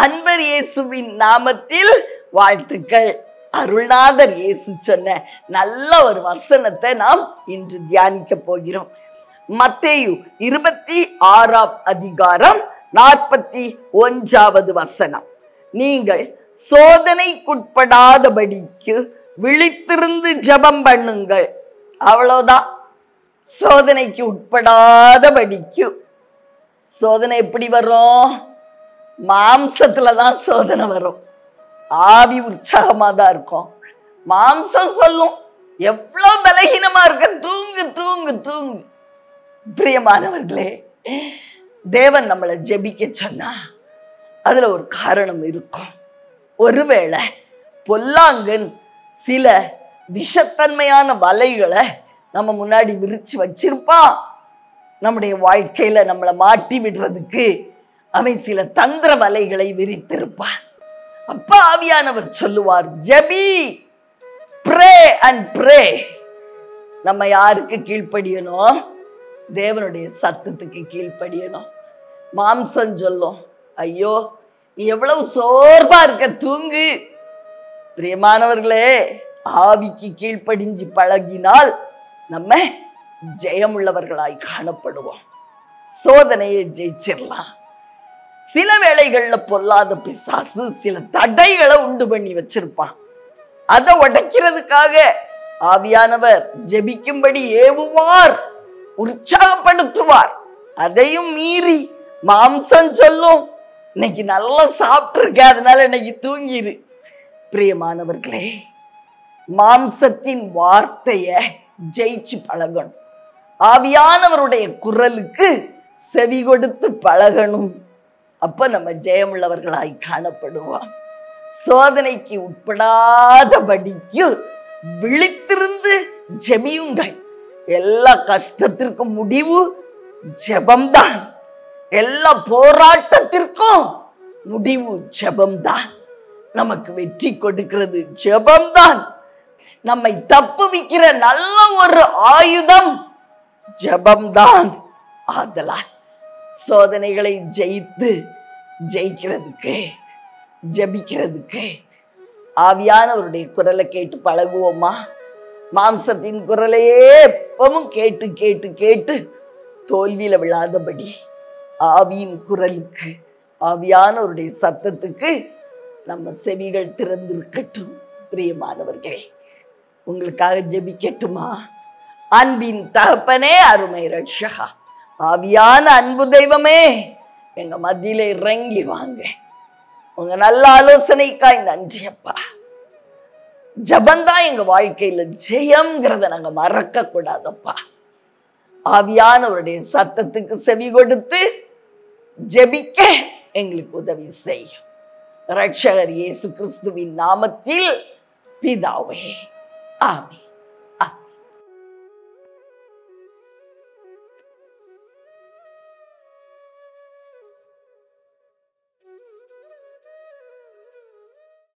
அன்பர் இயேசுவின் நாமத்தில் வாழ்த்துக்கள். அருள்நாதர் இயேசு சொன்ன நல்ல ஒரு வசனத்தை நாம் இன்று தியானிக்க போகிறோம். மத்தேயு 26ஆம் அதிகாரம் 41வது வசனம். நீங்கள் சோதனைக்குட்படாதபடிக்கு விழித்திருந்து ஜெபம் பண்ணுங்கள். அவ்வளவுதான். சோதனைக்கு உட்படாதபடிக்கு. சோதனை எப்படி வரும்? மாம்சத்துலதான் சோதனை வரும். ஆவி உற்சாகமா தான் இருக்கும். மாம்சம் சொல்லும் எவ்வளவு பலகீனமா இருக்க, தூங்கு தூங்கு தூங்கு. பிரியமானவர்களே, தேவன் நம்மளை ஜெபிக்க சொன்னா அதுல ஒரு காரணம் இருக்கும். ஒருவேளை பொல்லாங்கன் சில விஷத்தன்மையான வலைகளை நம்ம முன்னாடி விரிச்சு வச்சிருப்பான். நம்முடைய வாழ்க்கையில நம்மளை மாட்டி விடுறதுக்கு அவன் சில தந்திர வலைகளை விரித்திருப்பான். அப்ப ஆவியானவர் சொல்லுவார், ஜெபி, ப்ரே அண்ட் ப்ரே. நம்ம யாருக்கு கீழ்ப்படியணும்? தேவனுடைய சத்தத்துக்கு கீழ்ப்படியணும். மாம்சம் சொல்லும், ஐயோ நீ எவ்வளவு சோர்வா இருக்க, தூங்கு. பிரியமானவர்களே, ஆவிக்கு கீழ்ப்படிஞ்சு பழகினால் நம்ம ஜெயமுள்ளவர்களாய் காணப்படுவோம். சோதனையை ஜெயிச்சிடலாம். சில வேளைகள்ல பொல்லாத பிசாசு சில தடைகளை உண்டு பண்ணி வச்சிருப்பான். அதை உடைக்கிறதுக்காக ஆவியானவர் ஜெபிக்கும்படி ஏவுவார், உற்சாகப்படுத்துவார். அதையும் மீறி மாம்சம் சொல்லும், இன்னைக்கு நல்லா சாப்பிட்டு இருக்க, அதனால இன்னைக்கு தூங்கிரு. பிரியமானவர்களே, மாம்சத்தின் வார்த்தைய ஜெயிச்சு பழகணும். ஆவியானவருடைய குரலுக்கு செவி கொடுத்து பழகணும். அப்ப நம்ம ஜெயமுள்ளவர்களாய் காணப்படுவோம். சோதனைக்கு உட்படாதபடிக்கு விழித்திருந்து ஜெபியுங்கள். எல்லா கஷ்டத்திற்கும் முடிவு ஜெபம்தான். எல்லா போராட்டத்திற்கும் முடிவு ஜெபம்தான். நமக்கு வெற்றி கொடுக்கிறது ஜெபம்தான். நம்மை தப்புவிக்கிற நல்ல ஒரு ஆயுதம் ஜெபம்தான். ஆதலால் சோதனைகளை ஜெயிக்கிறதுக்கு ஜெபிக்கிறதுக்கு ஆவியானவருடைய குரலை கேட்டு பழகுவோமா? மாம்சத்தின் குரலையே எப்பவும் கேட்டு கேட்டு கேட்டு தோல்வியில விழாதபடி ஆவியின் குரலுக்கு, ஆவியானவருடைய சத்தத்துக்கு நம்ம செவிகள் திறந்திருக்கட்டும். பிரியமானவர்களே, உங்களுக்காக ஜெபிக்கட்டுமா? அன்பின் தகப்பனே, அருமை ரட்சகா, ஆவியான அன்பு தெய்வமே, எங்க மத்தியில இறங்கி வாங்க. உங்க நல்ல ஆலோசனைக்காய் நன்றி அப்பா. ஜபந்தான் எங்க வாழ்க்கையில ஜெயம்ங்கிறத நாங்க மறக்க கூடாதப்பா. ஆவியானவருடைய சத்தத்துக்கு செவி கொடுத்து ஜெபிக்க எங்களுக்கு உதவி செய்யும். ரட்சகர் இயேசு கிறிஸ்துவின் நாமத்தில் பிதாவே, ஆமென்.